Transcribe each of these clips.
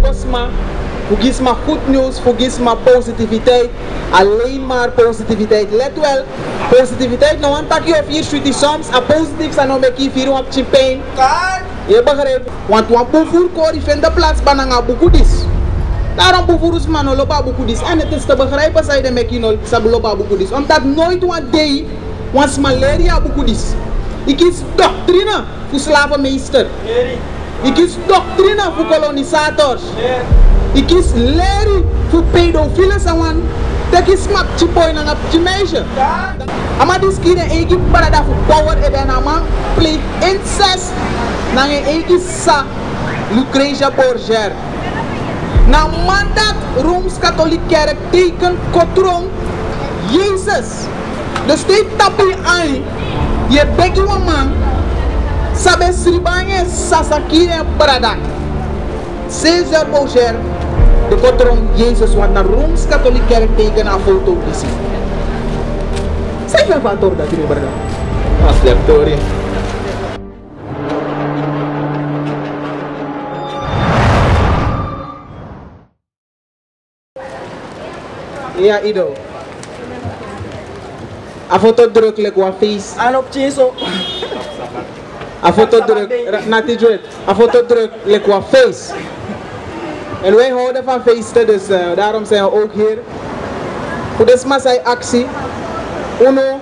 opposma, vergis maar goed nieuws, vergis maar positiviteit. Alleen maar positiviteit. Let wel, positiviteit, nou een takje of hier stuurt soms, a positief zijn om ik hier op champagne. Je begrijpt? Want wat boevoer kori vindt de plaats bananga boekudis. Daarom boevoerus man lopa boekudis. En het is te begrijpen, zei de mekino, sabu lopa boekudis. Omdat nooit wat day, want malaria boekudis. Ik is doctrine voor slavenmeester. Ik is doctrine voor kolonisators. Ik is leren voor pedofielen. Dat is maar chipoy na een meisje. Maar die kinderen eigen parada voor power en dan man pleeg incest. Na een eigen sa Lucretia Borgia. Na mandat Rooms-Katholieke Kerk teken kotrong Jezus. Dus die tappie aan je beki wa man sabe sribanye sasakire parada. César Borgia. De kotrong Jezus, want naar Rooms-Katholieke Kerk teken een foto te zien. Zij van wat door dat jullie bergen? Als leptorie. Ja, Ido. A foto druk like one face. En op Chiso. A foto druk, nati druk. A foto druk like one face. En wij houden van feesten, dus daarom zijn we ook hier. Voor deze massaai actie. Uno,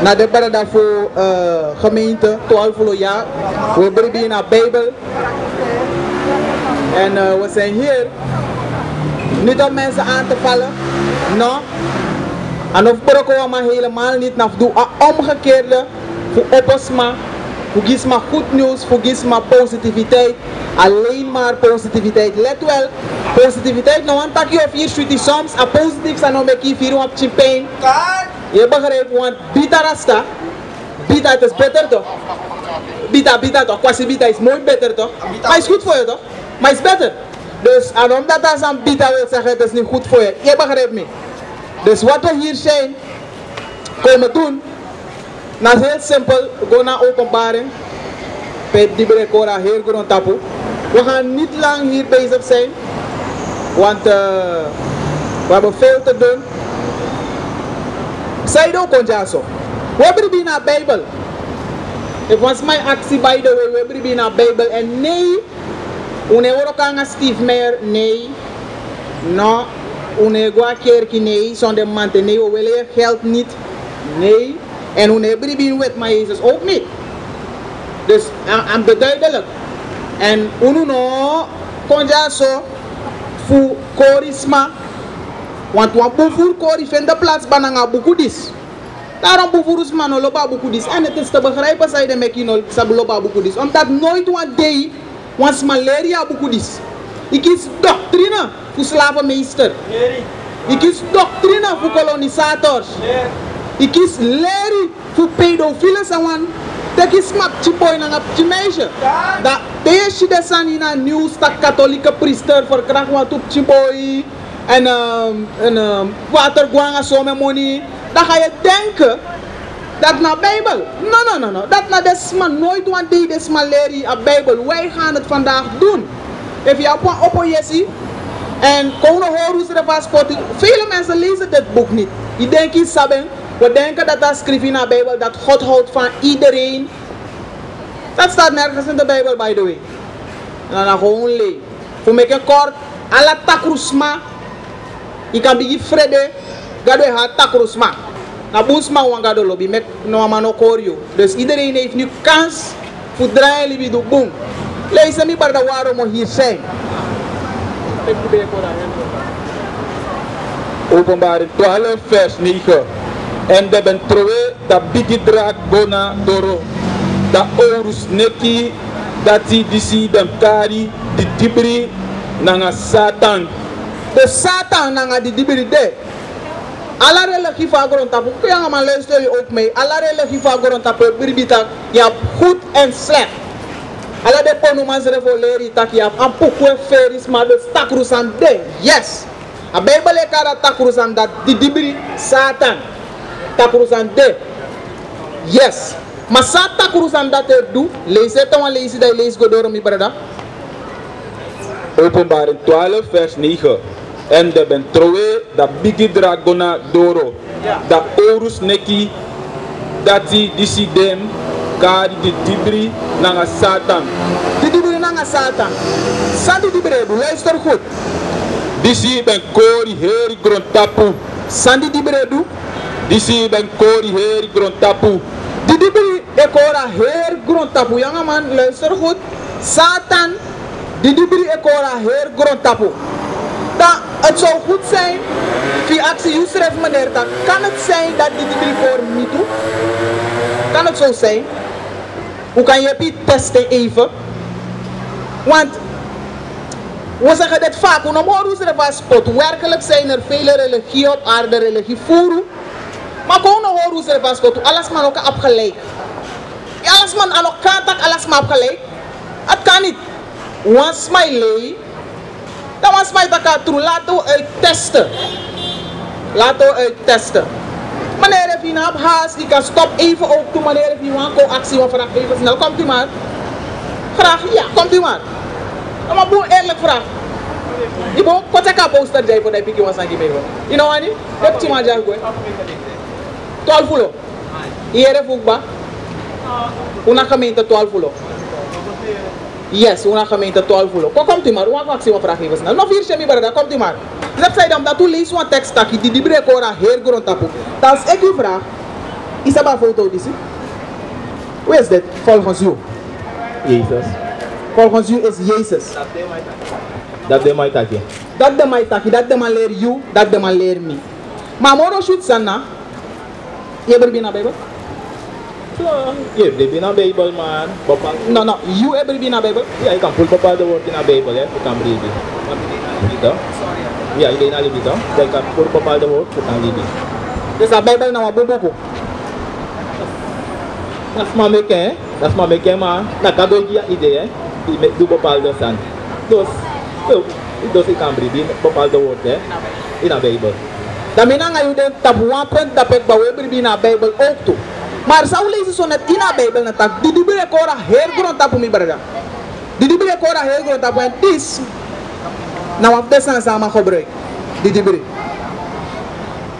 naar de barada voor gemeente, 12 jaar. We brengen naar Bijbel. En we zijn hier. Niet om mensen aan te vallen. No. En of we maar helemaal niet naar doen. Omgekeerde, voor opposma. Vergis maar goed nieuws, vergis maar positiviteit. Alleen maar positiviteit. Let wel, positiviteit, nou een takje of hier stuurt soms, a positief zijn om ik hier op champagne. Je begrijpt, want bita rasta, bita het is beter toch? Bita toch, kwasi bita is mooi beter toch? Maar is goed voor je toch? Maar is beter. Dus en omdat dat zo'n bita wil zeggen, het is niet goed voor je. Je begrijpt me. Dus wat we hier zijn, komen doen. Nou, heel simpel, go naar openbaring. Bij die berekora heel grond tapu. We gaan niet lang hier bezig zijn, want we hebben veel te doen. Zij ook konjaso. We hebben naar Bijbel. Het was mijn actie by the way. We hebben naar Bijbel en nee, we gaan Steve meer nee, no, we gaan kerk nee, zonder man nee, we willen geld niet, nee. En we hebben met mijn Jezus ook niet. Dus aan beduidelijk. En uno kon ja zo voor charisma. Want wat boevoer kori vindt de plaats bananga boekudis. Daarom boevoerus man lopa boekudis. En het is te begrijpen, zei de mekino, sabu lopa boekudis. Omdat nooit wat day, want malaria boekudis. Ik is doctrine voor slavenmeester. Ik is doctrine voor kolonisators. Ik is leren voor pedofielen. Dat is maar chipoy na een meisje. Dat deze de san in een nieuws dat katholieke priester verkracht wat op chipoy en waterguanga zo met money. Dan ga je denken dat naar Bijbel. No. Dat naar desma nooit want die desma leren aan Bijbel. Wij gaan het vandaag doen. If je op Jessie en komen horen hoe ze ervan spotten. Vele mensen lezen dit boek niet. Die denken saben. We denken dat dat schrijft in de Bijbel dat God houdt van iedereen. Dat staat nergens in de Bijbel, by the way. En dan gewoon leven. Voor mij kort, alla takrusma. Ik kan beginnen vrede. Gado heeft takrusma. Na boesma wan gado lobby met no mano korio. Dus iedereen heeft nu kans voor draaien libi do boom. Lees me bij de waarom we hier zijn. Openbaring 12 vers 9. En de ben trowe dat bigi draak bona doro. Dat orus neki dat die disi dem kari di dibri nanga Satan. De Satan nanga di dibri de. Alla religie van grond tapu. Kun je maar luisteren ook mee. Alla religie van grond tapu. Birbitak. Je hebt goed en slecht. Alla de ponumas revoleri tak je hebt. Ampukwe feris maar de stakrusan de. Yes. A Bijbel ekara takrusan dat di dibri Satan. Takrusan de. Yes. Maar Satan takrusan dat er doet. Lees het dan lees dat lees go door mi brada. Openbaring 12 vers 9. En de ben trowe da bigi dragona doro. Da orus neki dati disidem kari di dibri nanga Satan. Die dibri nanga Satan. Santi dibri, luister goed. Disi ben kori heri grontapu. Santi dibri du. Disi ben kori heri grontapu. Die dibri ekora her grontapu. Jonge man, luister goed. Satan, die dibri ekora her grontapu. Dan, het zou goed zijn, via actie Yusref meneer, dan kan het zijn dat die dibri voor me toe. Kan het zo zijn? Hoe kan je het testen even? Want we zeggen dit vaak, hoe horen ze ervan spot. Werkelijk zijn er vele religieën op aarde, religie voeren. Maar gewoon horen ze ervan spot, alles man ook opgelijk. Alles man aan elkaar tak, alles man opgelijk. Het kan niet. Was mij lei, dan was mij dat true. Laten we uittesten. Laten we uittesten. Meneer heeft hier op haast, die kan stop even ook toe. Meneer heeft hier een actie, maar vraag even snel. Komt u maar. Graag, ja, komt u maar. Maar boe eerlijk vraag. Je moet kort een poster jij voor dat pikje was aan je mee. You know what I mean? Heb je maar jaar goed. 12 voelo. Hier heb ik ba. Una gemeente 12 voelo. Yes, una gemeente 12 voelo. Komt u maar, hoe actie maar vraag even snel. Nog 4 shemi barada, komt u maar. Zet zij dan dat u leest een tekst takkie die breken ora heel grond tapu. Dan als ik u vraag, is dat een foto die zie? Hoe is dit volgens u? Jezus. Volgens u is Jezus. Dat de mij taki. Dat de mij taki, dat de man leer you, dat de man leer me. Maar moro shoot sana. Je hebt er binnen Bijbel? Je hebt binnen Bijbel man. No, no, you hebt er binnen Bijbel? Ja, je kan voor bepaalde woorden in de Bijbel, hè. Je kan breken. Ja, je weet niet zo. Je kan voor bepaalde woorden, je kan lezen. Dus de Bijbel nou een boek. Dat is maar meken, hè. Dat is maar meken, maar dat kan ook je idee, hè. Die doet bepaalde zijn. Dus ik kan breken bepaalde woorden, hè. In de Bijbel. Dan ben je de tabuan punt dat ik bij binnen de Bijbel ook toe. Maar zou lezen zo net in de Bijbel natuurlijk. Die breken ora heel grond tapu mi brada. Die breken ora heel grond tapu en dis. Nou, wat best samen gebruik. Die breken.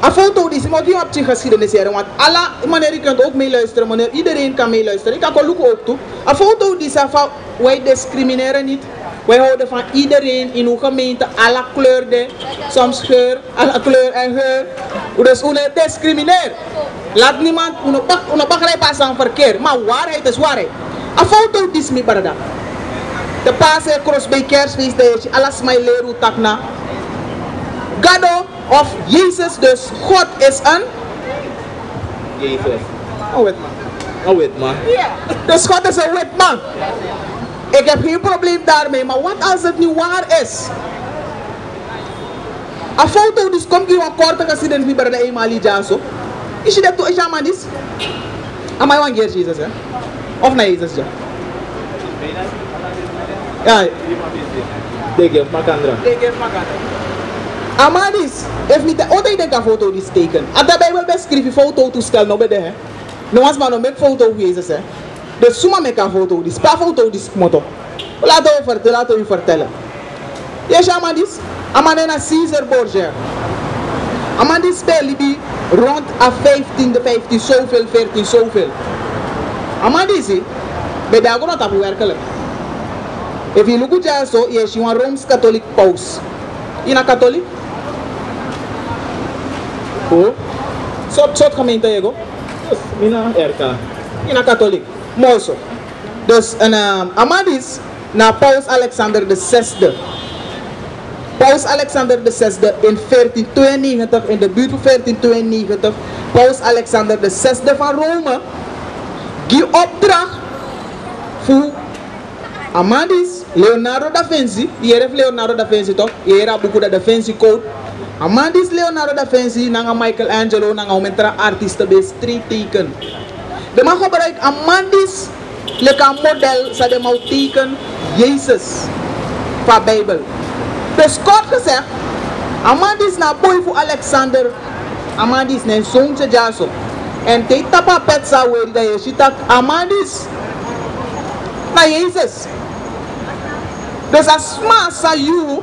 Een foto die moet je op je geschiedenis hebben, want alle manieren je kunt ook meeluisteren, wanneer iedereen kan meeluisteren. Ik kan ook ook toe. Een foto die zegt van, wij discrimineren niet. Wij houden van iedereen in uw gemeente, alle kleuren, soms geur, alle kleur en geur. Dus we discrimineren. Laat niemand, we begrijpen als een verkeer, maar waarheid is waarheid. Een foto die is niet barada. De Pasen, cross bij kerstfeest, alles mij leren takna. Gado of Jezus, dus God is een Jezus. een wit man. Een wit man. Ja. Dus God is een wit man. Ik heb geen probleem daarmee, maar wat als het niet waar is? Een foto dus komt hier een korte geschiedenis niet bij de eenmaal Jaso. Is je dat toe? Is je man is? Am I one gear Jezus, hè? Of nee Jezus, ja? Ja. Tegen Makandra. Tegen Makandra. Amadis, heeft niet altijd denk een foto die steken. Als de Bijbel beschrijft je foto toestel, nou bij de hè. Nou als maar nog met foto van Jezus hè. Dus zomaar met een foto, die spa foto die motto. Laten we vertellen. Yes, Amadis, Amadena Caesar Borgia. Amadis bij Libi rond a 15 zoveel, 14 zoveel. Amadis, bij de agro tapu werkelijk. If you look at so, yes, you are Rome's Catholic paus. In een katholiek? Hoe? Soort gemeente je go? In een RK. In een katholiek. Mooi zo. Dus Amadis naar Paus Alexander VI. Paus Alexander VI in 1492, in de buurt van 1492, Paus Alexander VI van Rome, die opdracht voor Amadis, Leonardo da Vinci, die heeft Leonardo da Vinci toch? Die heeft boek de Da Vinci Code. Amadis Leonardo da Vinci, nanga Michelangelo, nanga omentra artiesten bij street teken. De man gebruikt Amadis, lekker model, ze de mau teken Jezus van Bijbel. Dus kort gezegd, Amadis na boy voor Alexander, Amadis na zoontje Jaso. En te tapa petsa weer dat je ziet Amadis na Jezus. Dus als massa you,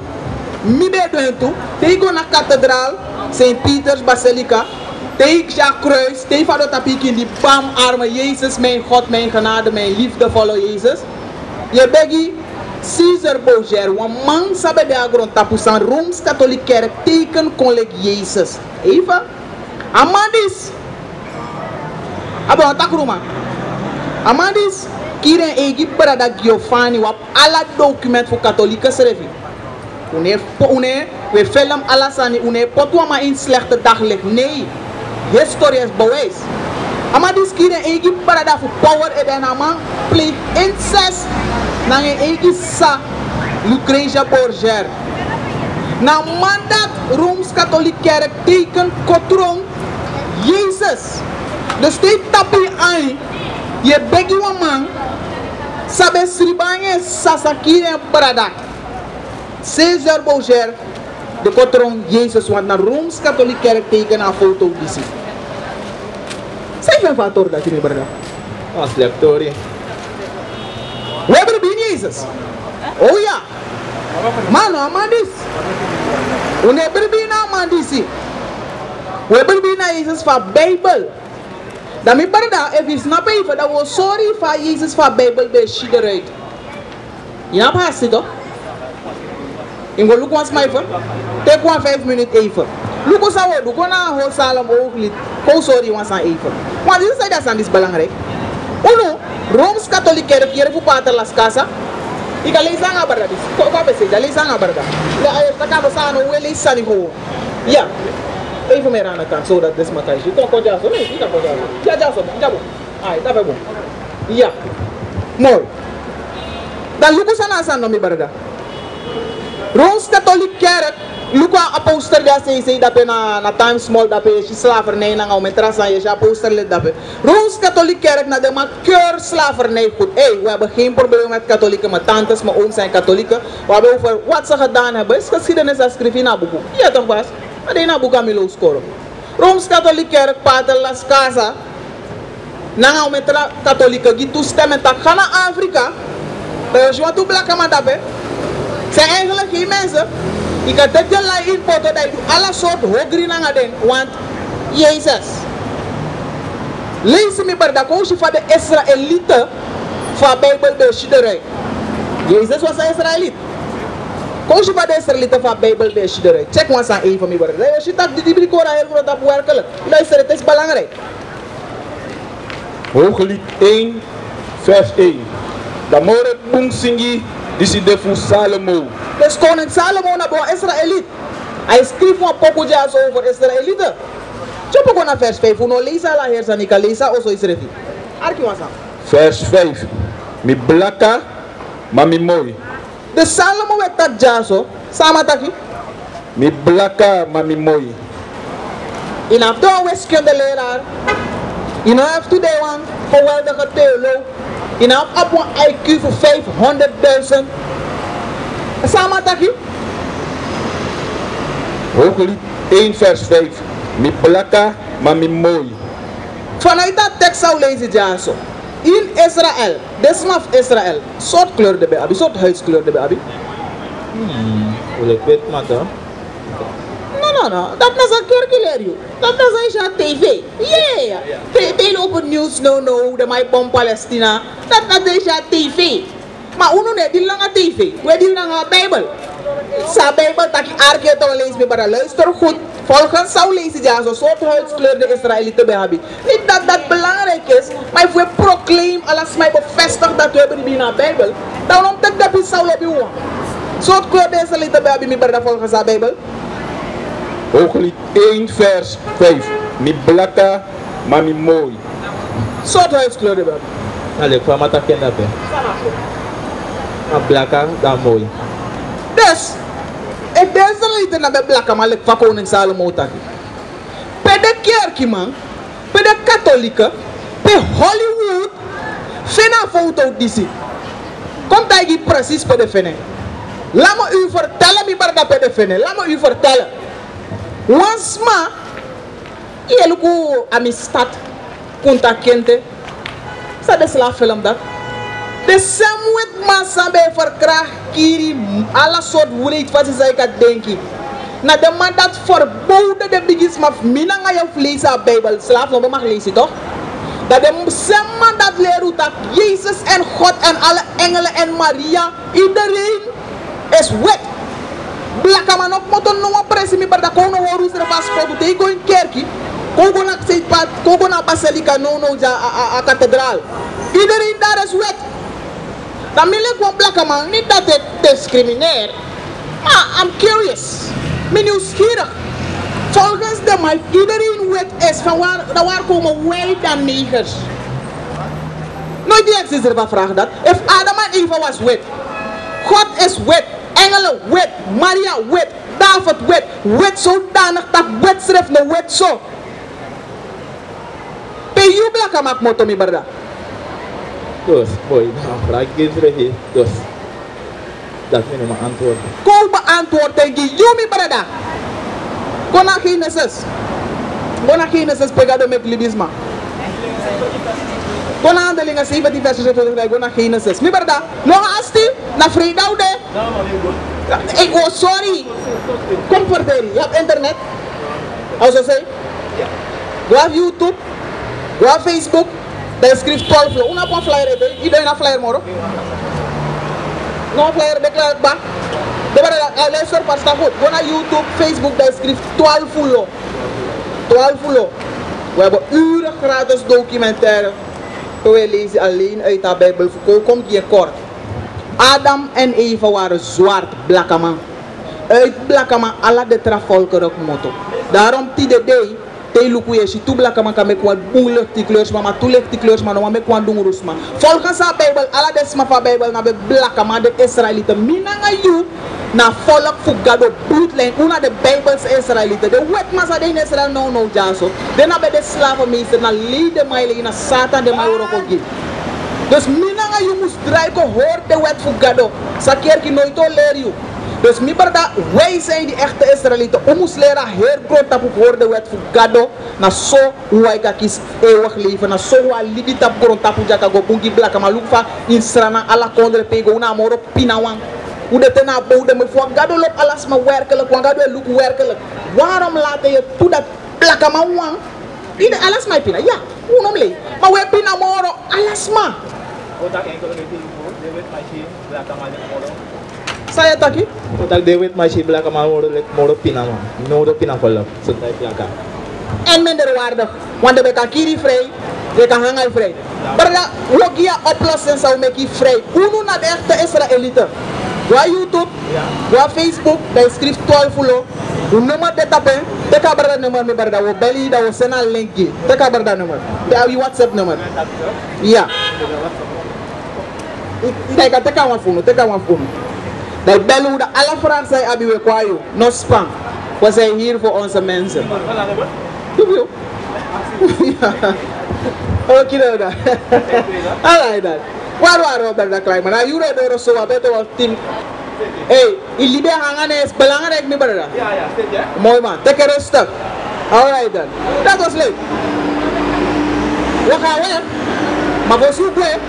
midden doen, tegen naar kathedraal, Sint Pieters Basilica, tegen Jacques Kruis, tegen van dat in die bam arme Jezus, mijn God, mijn genade, mijn liefdevolle Jezus. Je begi César Borgia, een man sabe de agron tapu san Rooms-Katholieke Kerk teken kolleg Jezus. Even. Amandis. Abon takruma. Amandis. Kiren egi brada Giovanni wap alla document voor katholieke schrijving. We film alasani, une potwama in slechte daglicht. Nee, historie is bewijs. Amadis kiren egi brada voor power en een man pleeg incest. Na egi sa Lucretia Borgia. Na mandat Rooms-Katholieke Kerk teken kotron Jezus. Dus die tapi aan. Je begi wa man. Sabe sribange sasakire brada. César Borgia de kotron Jezus, want naar Rooms-Katholieke Kerk teken een foto disi. Zijn we van dat je niet brada? Als lectorie. We hebben bij Jezus. Oh ja. Mano, amandis. We hebben bij amandisi. We hebben bij Jezus van Bijbel. Dat mijn brada, if je snapt even, dat we sorry voor Jezus van Bijbel bij Schiederuit. Je hebt haast toch? Je moet look once my phone. Take 5 minutes even. Look ons aan doen. Kom naar een salem ooglid. Kom sorry once aan even. Maar dit is dat is belangrijk. Uno, Rooms-Katholieke Kerk hier voor pater las casa. Ik ga lezen aan barda dis. Kom bezig, dat lezen aan barda. La ayo takabo sa ano we lezen aan ho. Ja. Even meer aan de kant zodat dit maar kan je. Kom ja zo. Nee, niet dat ja. Ja zo. Ja bo. Ai, dat bo. Ja. Mooi. Dan look ons aan no mi barda. Rooms-Katholieke Kerk, Luca apostel dat ze dat na time small dat je slavernij na ngau metras aan je apostel dat. Rooms-Katholieke Kerk na de maar keur slavernij goed. Hey, we hebben geen probleem met katholieken, mijn tantes, mijn ooms zijn katholieken. We hebben over wat ze gedaan hebben. Is geschiedenis als schrijf in een boek. Ja toch was? Maar die na boek aan Milo scoren. Rooms-Katholieke Kerk, Pater Las Casa. Na ngau metra katholieken die toestemmen dat gaan naar Afrika. Je wat toe blakken maar dat be. Zijn eigenlijk geen mensen. Ik kan dit je importen dat je alle soorten hogri naar den. Want Jezus. Lees me bij de koosje van de Israëlieten van de Bijbel bij Schiederuit. Jezus was een Israëliet. Koosje van de Israëlieten van de Bijbel bij Schiederuit. Check ons aan even mee. Als je dat die Bibelkora heel groot op werkelijk. Luister, het is belangrijk. Hooglied 1, vers 1. Da more bung singi. Dit is de voor Salomo. Dus koning Salomo naar Israëliet. Hij schreef een pokoe over Israëlieten. Je moet naar vers 5. Hoe lezen la heer Zanika lezen of zo is het. Vers 5. Mi blaka, maar mi mooi. De Salomo werd dat jaso. Samataki. Mi blaka, maar mi mooi. In after wiskunde leraar. In after de one geweldige theoloog. In op een IQ voor 500.000. Samataki. Hooglied 1 vers 5. Mi blaka, maar mi mooi. Vanuit dat tekst zou lezen jaso. In Israël, de smaf Israël, soort kleur de abi, soort huidskleur de abi. Hoe ik weet maar toch? No, dat is een kerkeleer. Dat is een TV. Yeah. They open news, no, de mij bom Palestina. Dat is een TV. Maar hoe noem je die lange TV? We die lange Bijbel. Sa Bijbel dat je arke toch lezen met maar luister goed. Volgens zou lezen ja zo soort huidskleur de Israëlieten bij hebben. Niet dat dat belangrijk is, maar if we proclaim alles mij bevestigt dat we hebben die naar Bijbel, dan ontdekt dat we zou hebben hoe. Soort kleur de Israëlieten bij hebben met volgens de Bijbel. Hooglied 1 vers 5. Mi blaka, maar mi mooi. Soort huidskleur de Bijbel. Allee, kwam het ook in dat bij. Maar blaka, dan mooi. Dus, ik deze lieden naar de blakken, maar ik van koning Salomo taki. Bij de kerk, man, bij de katholieken, bij Hollywood, vind een foto die ziet. Komt hij precies bij de vinnen. Laat me u vertellen, mi barda bij de vinnen. Laat me u vertellen. Once ma, je luku amistad, contact kente. Sa de slaaf film dat. De samwet massa bij verkracht kiri alle soort woelit wat ze kan denken. Na de man dat verboden de biggest maf minanga je vlees aan Bijbel slaaf nog mag lezen toch? Dat de man dat leren dat Jezus en God en alle engelen en Maria iedereen is wet. Blaka man op motor no presi mi barda kono horus revas kodu te go in kerki. Kogo na Sint Pat, kogo na Basilica no ja a kathedraal. Iedereen daar is wet. Dan wil ik gewoon blaka man niet dat het discrimineert. Maar I'm curious. Ben nieuwsgierig. Volgens de mij iedereen wet is van waar komen wij dan negers? Nooit direct is er van vragen dat. If Adam en Eva was wet. God is wet. Engelen wet. Maria wet. David wet. Wet zodanig dat wet schrijft no wet zo. Pe you blaka mak moto mi barda. Dus, boy, nou, vraag ik eens dus. Dat is mijn antwoord. Kom beantwoord tegen you mi barda. Kona Genesis. Kona Genesis pegado met libisma. Kona handelingen 17 vers 26 kona Genesis. Mi barda. Nog asti na vrijdag de. Ik oh sorry. Kom verder. Je hebt internet. Als je zegt. Go op YouTube. Go op Facebook. Daar schrijft 12 flow. Una pa flyer. Iedereen een flyer moro. No flyer declared ba. Luister pas dat goed. Go naar YouTube, Facebook, daar schrijft 12 flow. 12 flow. We hebben uren gratis documentaire. We lezen alleen uit de Bijbel. Komt hier kort. Adam en Eva waren zwart, blakke man. Uit blakke man, alle de travolken motto. Daarom die de day. Si tu blaka man kan mek wat boelig die kleurs maar tu lek die kleurs maar no mek wat doen rusma. Volgens de Bijbel, alle desma van Bijbel na be blaka man de Israëlieten minanga you na volk fugado bloedlijn una de Bijbelse Israëlieten. De wet masa de in Israël no jaso. De na be de slavenmeester na lede maile na Satan de mai oroko gi. Dus minanga you moest draiko hoor de wet fugado. Sa kerki nooit leer you. Dus mi barda, wij zijn die echte Israëlieten. We moeten leren heel groot dat we horen de wet voor gado. Na zo hoe wij kan kiezen eeuwig leven. Na zo hoe wij libi tap grond tapu jaka go bungi blaka. Maar lupa in strana alla kondre pego. Una moro pinawang. Hoe de tena bouwde me voor gado loopt alles maar werkelijk. Want gado loop werkelijk. Waarom laat je toe dat blaka man wang? Ieder alles maar pina. Ja, hoe noem je? Maar we pina moro alles maar. Wat dat enkel niet de wet machine blaka man moro. Saya taki? Otak David masih belakang moro pina man. Moro pina kolak. Suntai belakang. En minderwaardig. Want de kan kiri vrij, de kan hangen vrij. Maar dat logia oplossen zou maken vrij. Hoe naar de echte Israëlieten? Qua YouTube, qua Facebook, daar schrijft 12 ulo. Hoe nummer de tapen, de kan berda nummer me berda. We bellen dat we sena linkje. De kan berda nummer. De heb je WhatsApp nummer. Ja. Ik kan teka wan phone, teka wan phone. Dat bellen we de alle vragen zijn aan we kwayo. No spam. We zijn hier voor onze mensen. Oké dan. Alright dan. Waar waren we dat klein? Maar nou jullie door zo wat beter wel team. Hey, in Libië hangen is belangrijk niet brada. Ja, steeds ja. Mooi man. Take it rustig. Alright dan. Dat was leuk. We gaan weer. Maar we zoeken.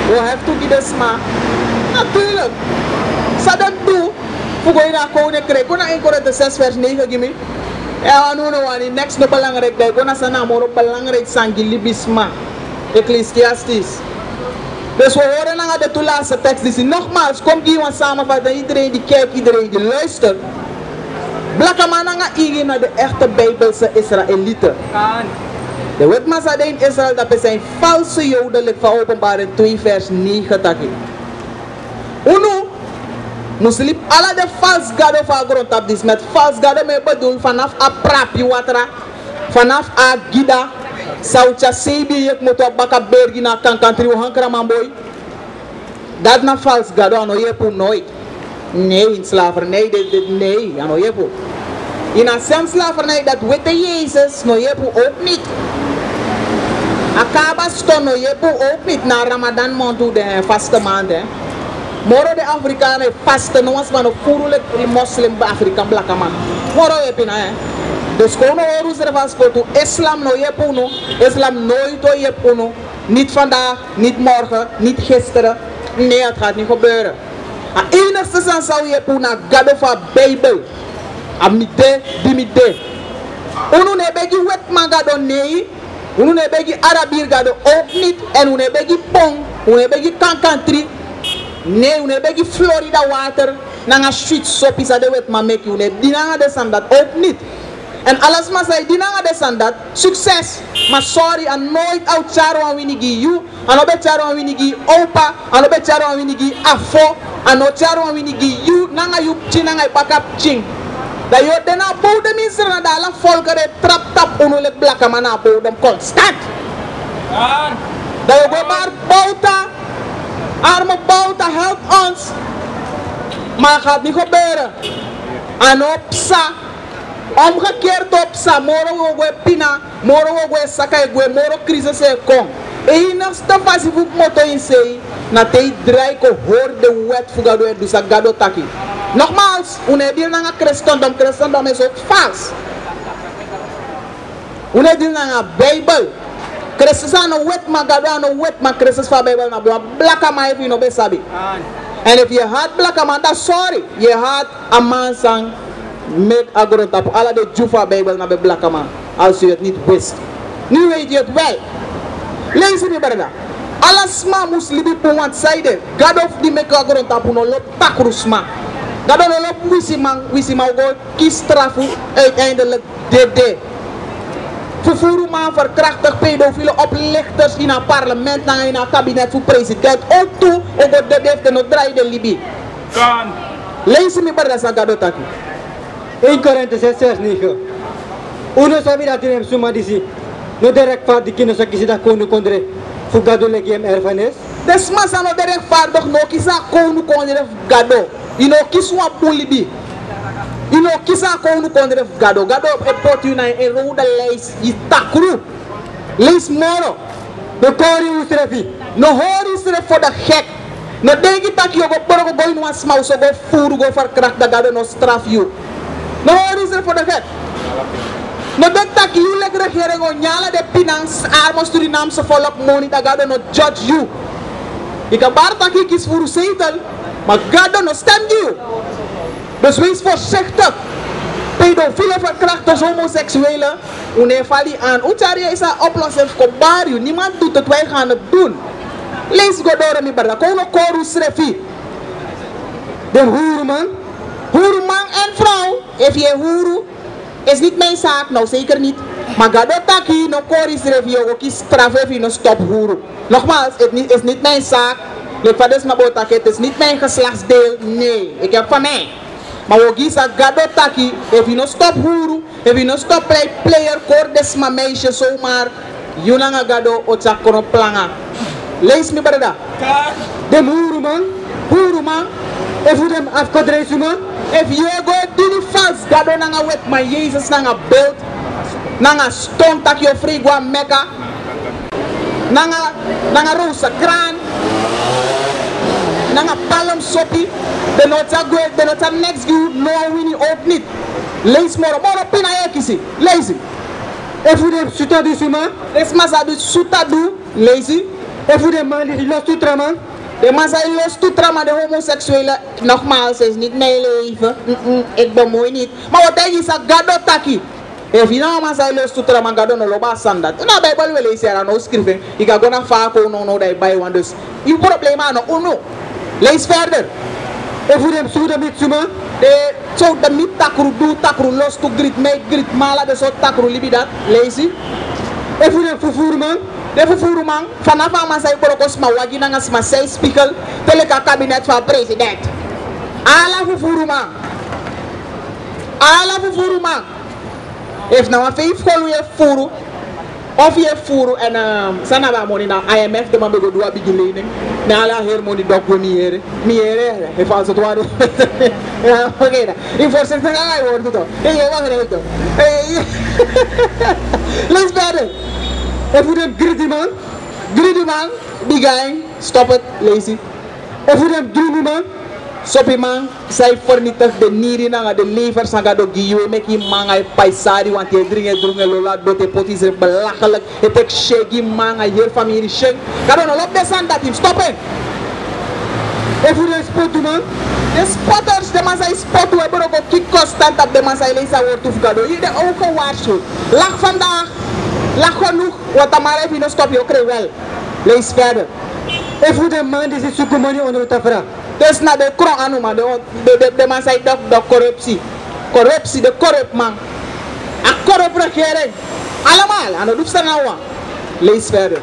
We hebben to give this man. Natuurlijk. Zou dat doen? Voor je naar koninkrijk. Kon naar 1 Korinthe 6 vers 9 gimme. Ja, nu nou, next no belangrijk. Kon naar zijn naam belangrijk zijn gilibisma. Ecclesiastes. Dus we horen naar de toelaatste tekst. Dus nogmaals, kom hier want samenvatten. Iedereen die kijkt, iedereen die luistert. Blakamananga igi naar de echte Bijbelse Israëlieten. De wetmassa in Israël dat zijn valse joden van Openbaring 2 vers 9 taki. Uno, muslim alle de vals gade van grond op dis met vals gade me bedoel vanaf a prapi watra, vanaf a gida, saucha sebi yek moto baka bergi na kankantri o hankra mamboy. Dat na vals gade ano yepu nooit. Nee, in slavernij, nee, ano yepu. In een sem slavernij dat witte Jezus, no yepu ook niet. Akaba stond no yepu ook niet na Ramadan montu de vaste maand. Moro de Afrikanen vasten, no was van een furulik moslim Afrikaan blakke man. Moro yepina Dus kono orus er vas kotu Islam no yepu no, Islam nooit o yepu no. Niet vandaag, niet morgen, niet gisteren. Nee, het gaat niet gebeuren. Het enigste zin zou je doen naar God of a Bijbel. Amide, dimide. Unu ne begi wet magado nee. Unu ne begi Arabier gado ook niet. En unu ne begi pong. Unu ne begi kankantri. Nee, unu ne begi Florida water. Nanga street soap is a de wet ma make you ne. Dinanga de dat ook niet. En alles maar zei, dinanga de dat succes. Maar sorry, en nooit out charo aan winigi you. En obe charo aan winigi opa. En obe charo aan winigi afo. En o charo aan winigi you. Nanga you ching, nanga pakap ching. Dat je dan bouwt de mensen naar de alle volken de trap tap onolek blakke man bouwt hem constant. Dat je gewoon maar bouwt, arme bouwt, help ons. Maar gaat niet gebeuren. En op sa, omgekeerd op sa, moro we pina, moro we sakai we, moro crisis e kom. Enigste fasi voor moto in zee, na te draai ko hoor de wet voor gado en dus gado taki. Nogmaals, unedil nanga christendom is ook vals. Unedil nanga Bijbel. Christus aan een wet maar gado aan een wet maar Christus van Bijbel na bla blakka maar even no besabi. En if je had blakka man, dat sorry, je had een man sang met agrotap alle de Jufa Bijbel na be blakka man. Als je het niet wist. Nu weet je het wel. Lees het niet berda. Alles ma muslibi po want zijde. God of die make agrotap no lop takrusma. Dat dan op wisi go kies strafu uiteindelijk DD. Vervoeren man verkrachtig pedofiele oplichters in een parlement en in een kabinet voor president. Ook toe, ook de DD heeft nog draai de Libië. Kan. Lees me bij dat gadotaki. 1 Korinthe 6:9. Uno sabi natin ang sumadisi. No direct fa di kino sa kisida kono kondre. Fugado legi em erfanes. Desmas ano direct fa no kisa kono kondre gado. Ino kiswa pulibi. Ino kisa kono kondre gado. Gado e poti na e roda leis itakru. Leis moro. No kori usrefi. No hori usrefi for the heck. No degi taki go borogo go ino asma so go furu go verkracht da gado no straf you. No hori usrefi for the heck. No dek taki you leg regering o nyala de pinans armos Surinaamse volk money da gado no judge you. Ika bar taki kis furu zetel. Maar God no stem you. Dus wees voorzichtig. Pedofiele verkrachters, homoseksuelen. Une vali aan. Ucharia is een oplossing voor barrio. Niemand doet het, wij gaan het doen. Lees Godore mi barda. Kono koru srefi. De hoereman. Hoereman en vrouw. If je hoeru is niet mijn zaak. Nou zeker niet. Maar gadotaki no kori srefi. Yo kies straf even no stop hoeru. Nogmaals, het is niet mijn zaak. De vaders mabotaki, het is niet mijn geslachtsdeel, nee, ik heb van mij. Maar we kiezen gadotaki, if you no stop huru, if you no stop player, kordes ma meisje zomaar, yunanga gado ocha kono planga. Lees me brada. Dem huru man, if you dem afkodresu man, if you go dini fast, gado nanga wet ma Jezus nanga beeld, nanga stone tak yo frigwa meka, nanga rosa kraan. Nanga palm sopi, de nota go, de nota next you, no winnie ook niet. Lees moro pina ekisi, lees. If you dem sutadu suma, es masadu sutadu, lees. If you dem man die los tutraman, de man zei los tutraman de homoseksuele, nogmaals is niet mijn leven, ik bemoei niet. Maar wat hij is a gadotaki. If you know man say los tutraman gado no loba sandat. Na Bible we lees here no schrijven. Ik ga gonna vaak no dat bij want dus. Je probleem aan no. Lees verder. If you dem suda mit suma, de so de mit takru los to grit mala de so takru libi dat. Lees. If you dem vervoerman, de vervoerman vanaf man say borokos ma wagi na ngas ma say speaker teleka kabinet van president. Ala vervoerman. If nou een 5 school weer voeren, of je voeren en sana ba money na IMF de man bego doa bigi lening, na ala her money dok we miere, if als het ware. Ja, oké da. In voorzet na ga je worden toch. Hey, wacht even toch. Hey. Let's better. If you dem greedy man, big guy, stop it, lazy. If you dem dreamy man, Sopi man, zij vernietigt de nieren en de lever van gado giwe met die man ay paisari want je dringen lola dote potis is belachelijk. Het ek shaggy man ay hier familie shag. Gado no lop desan dat him stoppen. E voor de spot man? De spotters, de man zijn spot, we hebben ook een kick constant op de man zijn lezen woord toe gado. Hier de ook gewaarschuwd. Lach vandaag, lach genoeg, wat dan maar even een stopje ook wel. Lees verder. E voor de man die zit zoeken money onder het afra. Dus na de kron anu man, de man zei de corruptie. Corruptie, de corrupt man. A corrupt regering. Allemaal, aan de doefstaan nou aan. Lees verder.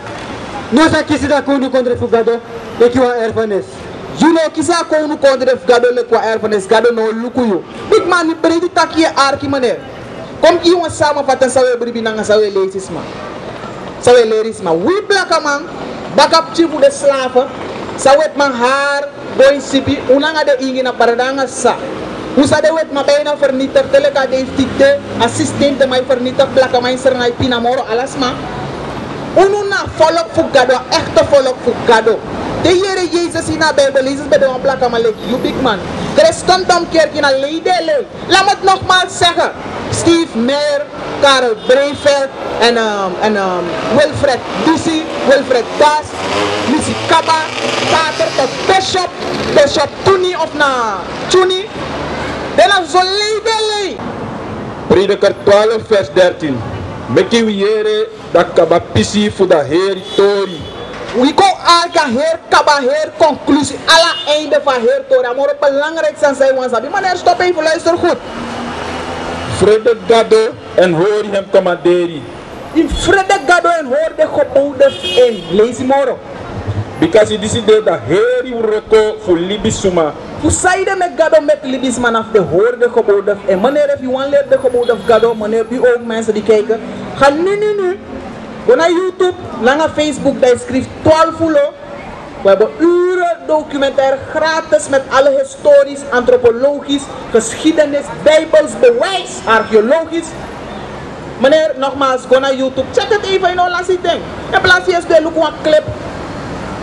No sa kisi da kono kontre fugado, e kiwa erfanes. Juno kisa kono kontre fugado le kwa erfanes, gado no lukuyo. Big man, ni bredi takie arki meneer. Kom iwan samenvatten, sawe bribi nanga sawe leesisma. Sawe lerisma. We black man, back up chief de slaven. Sawet man haar, boy sipi, unanga de ingi na paradanga sa. Usa de wet ma bijna vernietigd, teleka de tikte, assistente mij vernietigd, blaka mij sernai pinamoro alasma. Ununa volk fugado, echte volk fugado. De Heere Jezus in de Bijbel, Jezus bij de blaka malek, you big man. Er is tom kerk in een leidele. Laat me het nogmaals zeggen. Steve Meer, Karel Breiveld en Wilfred Ducey, Wilfred Das, Missy Kaba, Pater tot Bishop Tuni of na Tuni. Dat is zo'n leidele. Prediker 12 vers 13. Meki wiere dat kaba pisi voor de Heer Tori. We go alka heer kaba heer conclusie. Alla einde van heer Tori. Maar het belangrijk zijn zij wansabi. Maar er stop even, luister goed. Vrede gado en hoor hem commanderen. In vrede gado en hoor de geboden in. Lees moro. Because this is the Heer Uroko voor Libisuma. Hoe zei je met gado met libis man af de hoor de geboden in. Meneer, if you want leer de geboden gado, meneer, die ook mensen die kijken. Ga nu. Ga naar YouTube, naar Facebook, daar schrijft 12 uur. We hebben uren documentaire gratis met alle historisch, antropologisch, geschiedenis, bijbels, bewijs, archeologisch. Meneer, nogmaals, ga naar YouTube, check het even in alle zitting. In plaats van je look een clip,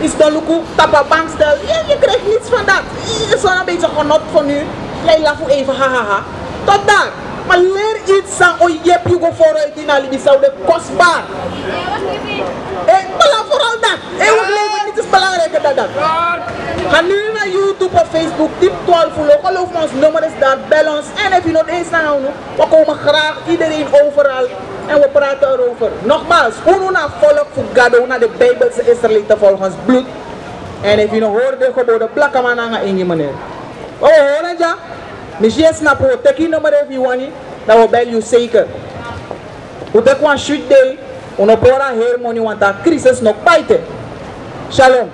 is dan look tapa bankstel, je krijgt niets van dat. Het is wel een beetje genot van u. Jij laat voor even hahaha. Tot daar. Maar leer iets aan o je hebt je vooruit in alibi zou de kostbaar. Maar vooral dat. Eeuwig leven niet is belangrijker dan dat. Ga nu naar YouTube of Facebook, tip 12 uur. Geloof me, ons nummer is daar, bel ons. En als je nog eens aan we komen graag iedereen overal en we praten erover. Nogmaals, hoe naar volk voor gado, naar de Bijbelse Israëlieten volgens bloed. En als je nog hoort de geboden, plakken man aan in je meneer. Oh, hoor je? Misschien snap je, teki nummer even je want, dat we bel je zeker. We teken een shoot day, we pora heer money want a crisis nog bijten. Shalom.